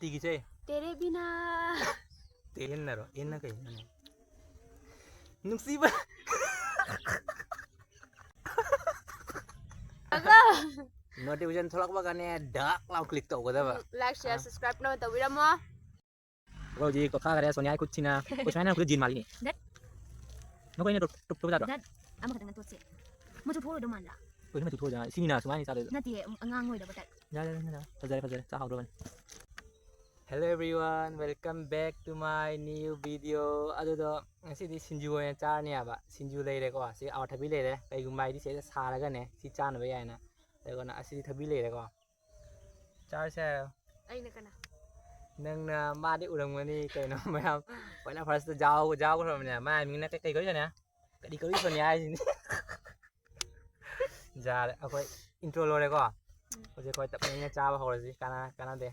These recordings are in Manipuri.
ꯇꯤꯒꯤꯁꯦ तेरे बिना ꯇꯦꯟꯅꯔꯣ ꯑꯦꯟꯅ ꯀꯩꯅꯣ ꯅꯨꯡꯁꯤꯕ ꯅꯣꯇꯤꯐꯤꯀꯦꯁꯟ ꯊꯣꯛꯂꯛꯄꯒꯅꯦ ꯗꯛ ꯂꯥꯎ ꯀ꯭ꯂꯤꯛ ꯇꯧꯒꯗꯕ लाइक शेयर सब्सक्राइब न तौबिरमो ꯍꯧꯖꯤꯛ ꯀꯣꯈꯥꯒꯔꯦ ꯁꯣꯅꯤꯌꯥ ꯈꯨꯠꯁꯤꯅ ꯁꯨꯃꯥꯏꯅ ꯈꯨꯠ ꯖꯤꯟ ꯃꯥꯜꯂꯤꯅꯤ ꯅꯈꯣꯏꯅ ꯇꯨꯞ ꯇꯨꯞ ꯌꯥꯗ꯭ꯔꯣ ꯑꯃꯈꯛꯇꯪ ꯇꯣꯠꯁꯦ ꯃꯆꯨ ꯊꯣꯛꯑꯣꯏꯗꯧ ꯃꯥꯟꯗ꯭ꯔꯥ ꯀꯩꯅꯣ ꯃꯆꯨ ꯊꯣꯛꯑꯣꯏꯗ ꯁꯤꯅꯤꯅ ꯁꯨꯃꯥꯏꯅ ꯆꯥꯗꯣꯏꯗꯣ ꯅꯠꯇꯦ ꯑꯉꯥꯡ ꯑꯣꯏꯗꯕ ꯇꯥꯏꯞ ꯌꯥꯔꯦ ꯐꯖꯔꯦ ꯐꯖꯔꯦ ꯆꯥꯍꯧꯗꯕꯅꯤ hello everyone welcome back to my new video ꯑꯗꯨꯗꯣ ꯉꯁꯤꯗꯤ ꯁꯤꯡꯖꯨ ꯑꯣꯏꯅ ꯆꯥꯔꯅꯤꯕ ꯁꯤꯡꯖꯨ ꯂꯩꯔꯦꯀꯣ ꯁꯤ ꯑꯋꯥꯊꯕꯤ ꯂꯩꯔꯦ ꯀꯩꯒꯨꯝꯕ ꯍꯥꯏꯗꯤ ꯁꯤꯗ ꯁꯥꯔꯒꯅꯦ ꯁꯤ ꯆꯥꯅꯕ ꯌꯥꯏꯅ ꯑꯗꯨꯒ ꯑꯁꯤꯗꯤ ꯊꯕꯤ ꯂꯩꯔꯦꯀꯣ ꯆꯥꯔꯁꯦ ꯑꯩꯅ ꯀꯅꯥ ꯅꯪꯅ ꯃꯥꯗꯤ ꯎꯔꯝꯒꯅꯤ ꯀꯩꯅꯣ ꯃꯌꯥꯝ ꯄꯣꯏꯅ ꯐꯥꯔꯁꯇ ꯌꯥꯎꯈ꯭ꯔꯕꯅꯦ ꯃꯥꯏ ꯃꯤꯡꯅ ꯀꯩ ꯀꯧꯏꯁꯅꯦ ꯀꯔꯤ ꯁꯣꯅꯤꯌꯥ ꯍꯥꯏꯁꯤꯅꯤ ꯌꯥꯔꯦ ꯑꯩꯈꯣꯏ ꯏꯟꯇ꯭ꯔꯣ ꯂꯣꯏꯔꯦꯀꯣ ꯍꯧꯖꯤꯛ ꯑꯩꯈꯣꯏ ꯇꯞꯅ ꯆꯥꯕ ꯍꯧꯔꯁꯤ ꯀꯥꯟꯅꯗꯦ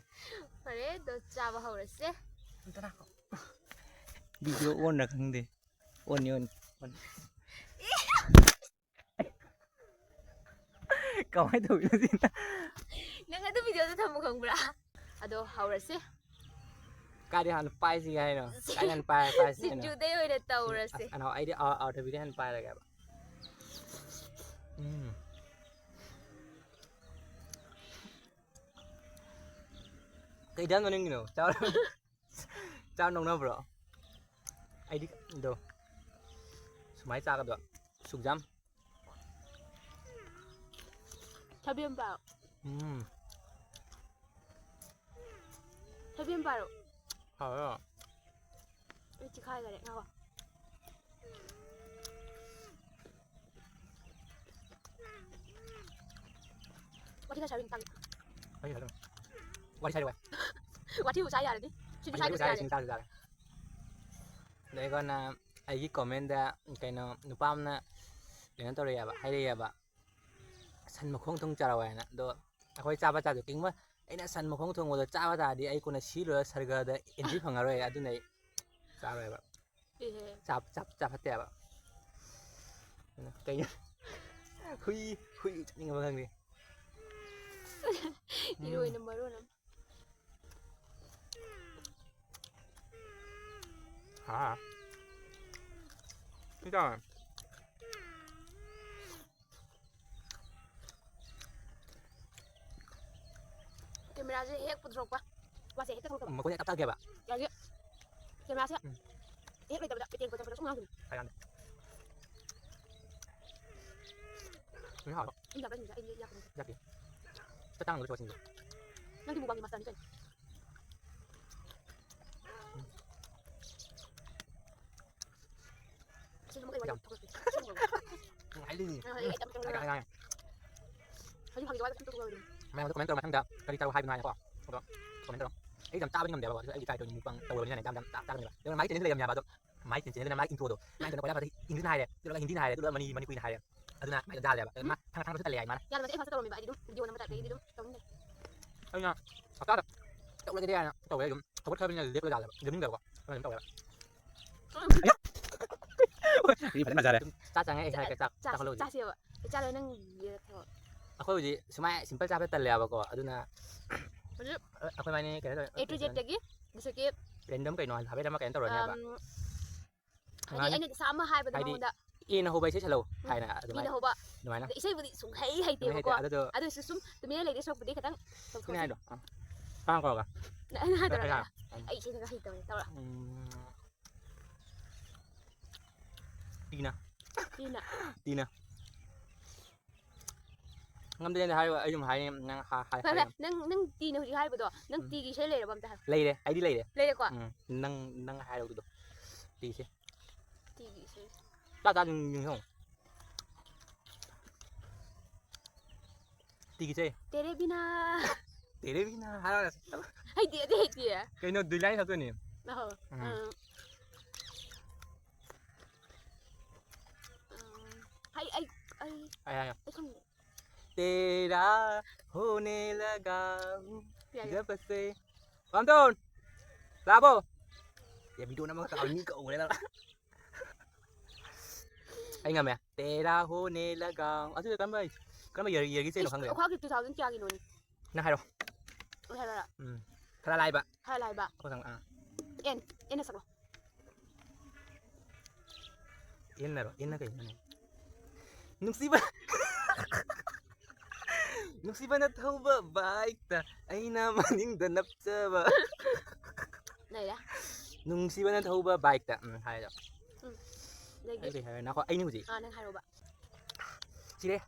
ꯐꯔꯦ ꯑꯗꯣ ꯆꯥꯕ ꯍꯧꯔꯁꯦ ꯚꯤꯗꯤꯑꯣ ꯑꯣꯟꯅ ꯈꯪꯗꯦ ꯑꯣꯟꯅꯤ ꯀꯃꯥꯏꯅ ꯇꯧꯕꯤꯅꯣ ꯁꯤꯅ ꯅꯪ ꯑꯗꯨ ꯚꯤꯗꯤꯑꯣꯗꯣ ꯊꯝꯃꯨ ꯈꯪꯕ꯭ꯔꯥ ꯑꯗꯣ ꯍꯧꯔꯁꯦ ꯀꯥꯏꯗꯤ ꯍꯥꯟꯅ ꯄꯥꯏꯁꯤꯒꯦ ꯍꯥꯏꯅꯣ ꯀꯥꯏꯗ ꯍꯥꯟꯅ ꯄꯥꯏꯁꯤ ꯍꯥꯏꯅꯣ ꯁꯤꯡꯖꯨꯗꯩ ꯑꯣꯏꯅ ꯇꯧꯔꯁꯦ ꯑꯩꯗꯤ ꯑꯋꯥꯊꯕꯤꯗꯩ ꯍꯥꯟꯅ ꯄꯥꯏꯔꯒꯦꯕ ꯀꯩ ꯗꯪ ꯅꯤꯡꯉꯤꯅꯣ ꯆꯥ ꯅꯧꯅꯕ꯭ꯔꯣ ꯑꯩꯗꯤ ꯗꯣ ꯁꯨꯃꯥꯏꯅ ꯆꯥꯒꯗꯕ ꯁꯨꯛꯖꯥꯝ ꯊꯕꯤꯝ ꯄꯥꯎ ꯊꯕꯤꯝ ꯄꯥꯔꯣ ꯍꯥꯎ ꯑꯩ ꯆꯤꯈꯥꯏꯈꯔꯦ ꯉꯥꯎ ꯋꯥꯊꯤ ꯈꯔ ꯁꯥꯔꯨꯏ ꯇꯥꯡ ꯋꯥꯔꯤ ꯁꯥꯔꯤ ꯋꯥꯏ ꯋꯥꯊꯤꯕꯨ ꯆꯥ ꯌꯥꯔꯗꯤ ꯁꯤꯗꯤ ꯁꯥꯏꯗꯁꯨ ꯌꯥꯔꯦ ꯑꯗꯨꯒꯅ ꯑꯩꯒꯤ ꯀꯣꯃꯦꯟꯗ ꯀꯩꯅꯣ ꯅꯨꯄꯥ ꯑꯃꯅ ꯀꯩꯅꯣ ꯇꯧꯔꯛꯑꯦꯕ ꯍꯥꯏꯔꯛꯑꯦꯕ ꯁꯟ ꯃꯈꯣꯡ ꯊꯣꯡ ꯆꯥꯔꯛꯑꯣ ꯍꯥꯏꯅ ꯑꯗꯣ ꯑꯩꯈꯣꯏ ꯆꯥꯕ ꯇꯥꯗꯣ ꯀꯩꯒꯨꯝꯕ ꯑꯩꯅ ꯁꯟ ꯃꯈꯣꯡ ꯊꯣꯡꯕꯗꯣ ꯆꯥꯕ ꯇꯥꯔꯗꯤ ꯑꯩ ꯀꯣꯟꯅ ꯁꯤꯔꯣꯏꯔ ꯁꯔꯒꯗ ꯑꯦꯟꯇ꯭ꯔꯤ ꯐꯪꯉꯔꯣꯏ ꯑꯗꯨꯅ ꯑꯩ ꯆꯥꯔꯣꯏꯕ ꯆꯥꯐꯠꯇꯦꯕ ꯀꯩ ꯍꯨꯏ ꯆꯠꯅꯤꯡꯉꯕ ꯈꯪꯗꯦ ꯏꯔꯣꯏꯅ ꯃꯔꯣꯟ ꯑꯃ ꯀꯦꯃꯦꯔꯥꯁꯦ ꯍꯦꯛ ꯄꯨꯊꯣꯔꯛꯄ ꯋꯥꯁꯦ ꯍꯦꯛꯇ ꯊꯣꯛꯇꯕ ꯃꯈꯣꯏꯅ ꯇꯞꯊꯒꯦꯕ ꯌꯥꯒꯦ ꯀꯦꯃꯦꯔꯥꯁꯦ ꯍꯦꯛ ꯂꯩꯇꯕꯗ ꯄꯦꯇꯦꯟ ꯀꯣꯠ ꯆꯠꯄꯗ ꯁꯨꯝ ꯉꯥꯡꯈꯤꯅꯤ ꯅꯪꯗꯤ ꯃꯨꯛꯕꯥꯡꯒꯤ ꯃꯥꯁꯇꯔꯅꯤ ꯀꯩꯅꯣ ꯃꯌꯥꯝꯗ ꯀꯃꯦꯟ ꯇꯧꯔ ꯃꯊꯪꯗ ꯀꯔꯤ ꯇꯧ ꯍꯥꯏꯕꯅꯣ ꯍꯥꯏꯅꯀꯣ ꯑꯗꯣ ꯀꯃꯦꯟ ꯇꯧꯔꯣ ꯑꯩ ꯌꯥꯝ ꯇꯥꯕꯗꯤ ꯉꯝꯗꯦꯕ ꯑꯩꯒꯤ ꯇꯥꯏ ꯇꯧꯔꯤꯅꯤ ꯃꯨꯛꯕꯥꯡ ꯇꯧꯔꯕꯅꯤꯅ ꯌꯥꯝ ꯇꯥꯒꯅꯦꯕ ꯑꯗꯨꯒ ꯃꯥꯒꯤ ꯆꯦꯅꯦꯜ ꯂꯩꯔꯝꯃꯦꯕ ꯑꯗꯣ ꯃꯥꯒꯤ ꯆꯦꯅꯦꯜꯗꯅ ꯃꯥꯒꯤ ꯏꯟꯇ꯭ꯔꯣꯗꯣ ꯃꯥꯒꯤ ꯀꯣꯏꯂꯥ ꯐꯥꯗꯤ ꯏꯪꯂꯤꯁꯅ ꯍꯥꯏꯔꯦ ꯑꯗꯨꯒ ꯍꯤꯟꯗꯤꯅ ꯍꯥꯏꯔꯦ ꯑꯗꯨꯒ ꯃꯅꯤꯄꯨꯔꯤꯅ ꯍꯥꯏꯔꯦ ꯑꯗꯨꯅ ꯃꯥꯏꯗ ꯗꯥꯜꯂꯦꯕ ꯃꯥ ꯊꯥꯡꯁꯨ ꯇꯜꯂꯦ ꯍꯥꯏ ꯃꯥꯅ ꯌꯥꯗꯕꯗꯤ ꯑꯩ ꯐꯥꯁꯇ ꯇꯧꯔꯝꯃꯦꯕ ꯑꯩꯗꯤ ꯑꯗꯨꯝ ꯚꯤꯗꯤꯑꯣ ꯅꯝꯕ ꯇꯥꯏꯞꯇꯒꯤꯗꯤ ꯑꯗꯨꯝ ꯇꯧꯅꯤꯡꯉꯦ ꯑꯩꯅ ꯍꯞꯇꯥꯗ ꯇꯧꯔꯒꯗꯤ ꯍꯥꯏꯅ ꯇꯧꯋꯦ ꯑꯗꯨꯝ ꯊꯕꯛ ꯂꯦꯞꯄ ꯌꯥꯗꯦꯕ ꯂꯦꯞꯅꯤꯡꯗꯕꯀꯣ ꯑꯗꯨꯝ ꯇꯧꯋꯦꯕ ꯐꯖꯅ ꯐꯖꯔꯦ ꯆꯥꯛ ꯆꯪꯉꯦ ꯑꯩ ꯍꯥꯏꯔꯛꯀꯦ ꯆꯥꯛ ꯆꯥꯁꯦꯕ ꯆꯥꯔꯣꯏ ꯅꯪ ꯑꯩꯈꯣꯏ ꯍꯧꯖꯤꯛ ꯁꯨꯃꯥꯏ ꯁꯤꯝꯄꯜ ꯆꯥꯕ ꯇꯜꯂꯦꯕꯀꯣ ꯑꯗꯨꯅ ꯑꯩꯈꯣꯏ ꯃꯥꯅꯤ ꯀꯩꯅꯣ ꯇꯧꯋꯦ A to Z ꯇꯒꯤ ꯗꯤꯁꯀꯤ ꯔꯦꯟꯗꯝ ꯀꯩꯅꯣ ꯍꯥꯏꯐꯦꯠ ꯑꯃ ꯀꯩꯅꯣ ꯇꯧꯔꯅꯦꯕ ꯍꯥꯏꯗꯤ ꯑꯩꯅ ꯁꯥ ꯑꯃ ꯍꯥꯏꯕꯗ ꯃꯉꯣꯟꯗ ꯑꯦꯅ ꯍꯧꯕ ꯏꯁꯩ ꯁꯛꯂꯛꯎ ꯍꯥꯏꯅ ꯕꯤꯅ ꯍꯧꯕ ꯏꯁꯩꯕꯨꯗꯤ ꯁꯨꯡꯍꯩ ꯍꯩꯇꯦꯕꯀꯣ ꯑꯗꯨꯏꯁꯨ ꯁꯨꯝ ꯇꯨꯃꯤꯟꯅ ꯂꯩꯗꯣꯏ ꯁꯔꯨꯛꯄꯨꯗꯤ ꯈꯤꯇꯪ ꯁꯤꯅ ꯍꯥꯏꯗꯣ ꯄꯥꯡ ꯀꯧꯔꯒ ꯑꯩꯅ ꯍꯥꯏꯗꯣꯏꯔꯥ ꯑꯩ ꯏꯁꯩꯅꯒ ꯍꯩꯇꯕꯅꯦ ꯇꯧꯔ ꯇꯤꯅ ꯉꯝꯗꯦꯅꯦ ꯍꯥꯏꯔꯤꯕ ꯑꯩ ꯑꯗꯨꯝ ꯍꯥꯏꯌꯦ ꯅꯪ ꯅꯪ ꯇꯤꯅ ꯍꯧꯖꯤꯛ ꯍꯥꯏꯕꯗꯣ ꯅꯪ ꯇꯤꯒꯤ ꯏꯁꯩ ꯂꯩꯔꯕ ꯑꯝꯇ ꯍꯥꯏ ꯂꯩꯔꯦ ꯑꯩꯗꯤ ꯂꯩꯔꯦ ꯂꯩꯔꯦꯀꯣ ꯅꯪ ꯍꯥꯏꯔꯧꯗꯣ ꯇꯤꯁꯦ ꯇꯤꯒꯤ ꯏꯁꯩ ꯆꯥ ꯌꯦꯡꯉꯣ ꯇꯤꯒꯤꯁꯦ ꯇꯦꯔꯦ ꯕꯤꯅꯥ ꯍꯥꯏꯔꯒ ꯍꯩꯇꯦ ꯀꯩꯅꯣ ꯗꯨꯏꯂꯥꯏ ꯁꯛꯇꯣꯏꯅꯤ ꯑꯩ ꯈꯪꯗꯦ तेरा होने लगा जब से पामतोन लाबो ये वीडियो नमक काउनी को उड़े ला anh ngầm à तेरा होने लगा अरे कम bây giờ cái xe nó không được khoa kịch 2000 kya gi noni nó hay rồi hay rồi kalalaay ba Kalay ba? ako sang En na saklo. yan na kayo nungsiba nungsiba na tao ba bike ta ay naman yung danap sa ba Này đã. nungsiba na tao ba bike ta hay đó Đây ay kì. hay nó có ay nu gì Nang hai rồi ba. chị đây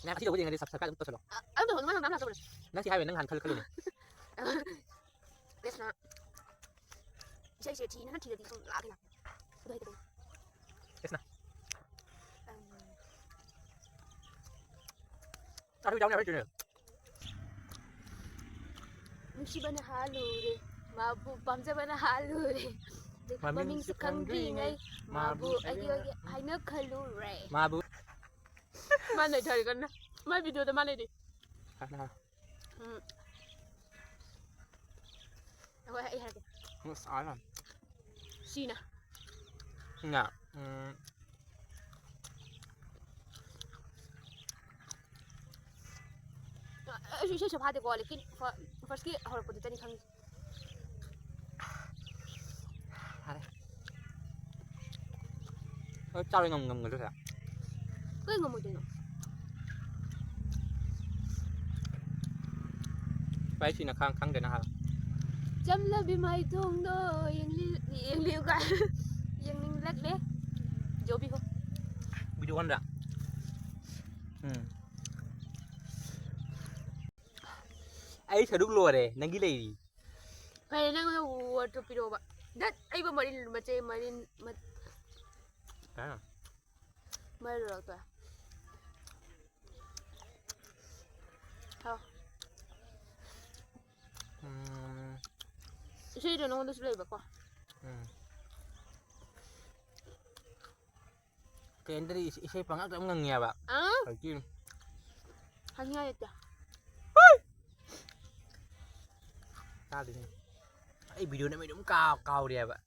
nang kasi daw din nga sa sakal to salo Ano to? Ano na sa bro? nang si highway nang han kal kal ni Yes na. Sai sai chi na chi de sung la kì. Đây đây. yes na sao đâu nào chuyện Nungsiba na halo re. Mabu pamjaba na halo re. Maming sa kangri ngay. Mabu ay ay na kalu re. mabu Man này trời con. Mai video ta man này đi. na Ako ay hay. nó sai lắm Sina. nga Ay siya phade ko lekin first ki hor ko tani khang. chao ngầm ngầm người thôi Ko ngom mo din no. phải chỉ là khang để nó hả Jam la bi mai thong no yang liu ka. Yang ning lek le. Jobi ko. video kan dah ấy sợ đúc lùa đấy nang gila gì Ay nang water piro ba. Dat ay ba marin machay marin Maro to. Ha. Siya ito nung display ba ko? cái dari isay pangak lang ngang ba Ah? okay Hangya ito. ta đi ấy video này mày đúng cao cao đẹp ạ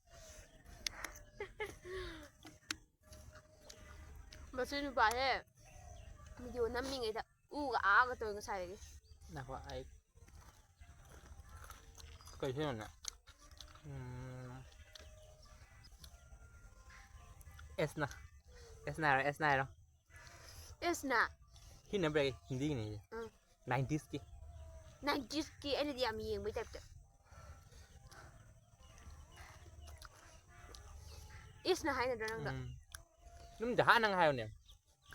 Masih ba he? Video namin ngay ta. Ga aga to nga sai. nào có ai cái thế này S này đâu Yes na. khi nào về Hindi này 90s ki 90s ki ano di ami yung type to. Is na hay na doon ang nhưng chả năng hay nè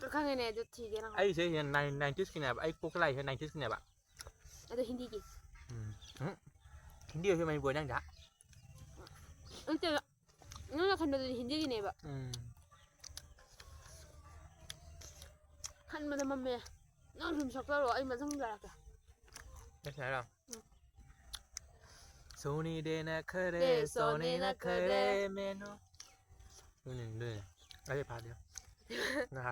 kakang ina do tige na. ai sẽ hiện 90s ki này ai cô cái này 90s ki này bạn Ito hindi ki. Hindi thì mày vừa đang chả Ito nga kan do hindi ki ba. Kan mo naman me. Nang rum sakto ay masang dara ka. cái này đâu Sony de na khare Sony na khare meno đây đây phải đi nè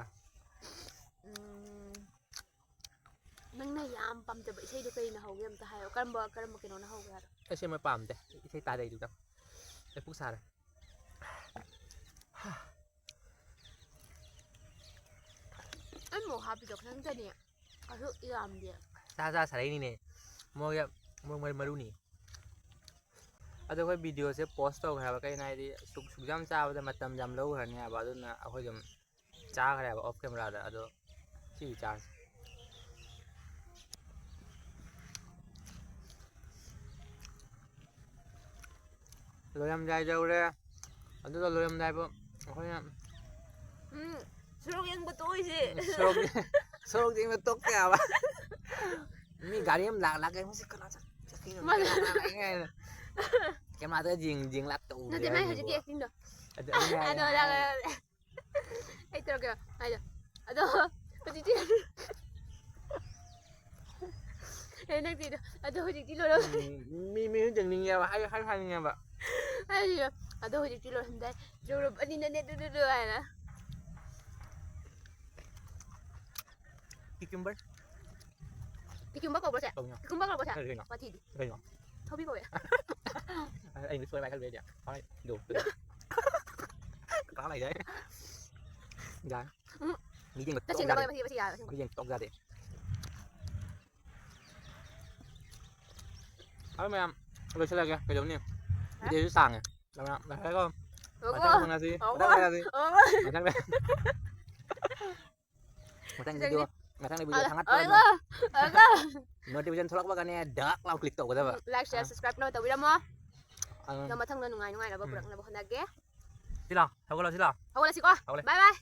Nang nayam pam ta ba isay do kay na hawgam ta hayo kan ba kino na hawgar. cái xe mới pam thế cái ta đây được đâu cái phúc xa rồi Ay mo happy dok nang tani. Aso iam dia. ra xả đây nè mua maru nè अदो कोई वीडियो से पोस्ट हो गया कहीं ना ये सुजाम चाव द मतम जम लो हरने अब अदो ना अखोई जम चा खरे अब ऑफ कैमरा दा अदो सी चार्ज लोयम जाय जाऊ रे अदो तो लोयम जाय बो अखोई ना Surong yang betul si. सोरोग दिन में तो क्या बा मी गाड़ी में लाग के मुझे कना चा cái mà tới giềng lát tù Nanti mai haji kia kindo. Aduh, ay talaga. Aduh, haji kia. Eh nak tidur. Aduh, haji tidur. mi chừng đi nghe bà hay nghe bà Ay, aduh, haji tidur hendak. Jauh ani nenek dulu ana. cucumber Cucumber kau boleh? không nhá Cucumber kau boleh? rồi nhá Mati di. rồi nhá Hobi kau ya? anh cứ xuôi bài cái về nhá thôi đủ có này đấy dạ nghĩ rằng Dah tóc sing ra kau đi masih ya. nghĩ rằng tóc ra đi เอาแม่เลยเฉลยกันเดี๋ยวนี้วิดีโอที่สั่งอ่ะแล้วก็ Ủa mà cô. thằng nào gì Ủa mà cô. thằng nào gì Ủa. mà thằng này mà thằng này video mà thằng này video thằng Ủa ngắt cô. Ủa cô. notification selak bagan ni dak lau klik tu kata ba Like, share, subscribe no tawid mo. Nama thang na nungay là bắp rừng là bắp hòn đá ghé. sila ako la sila Ako wala si ko. Ako lang. Bye bye.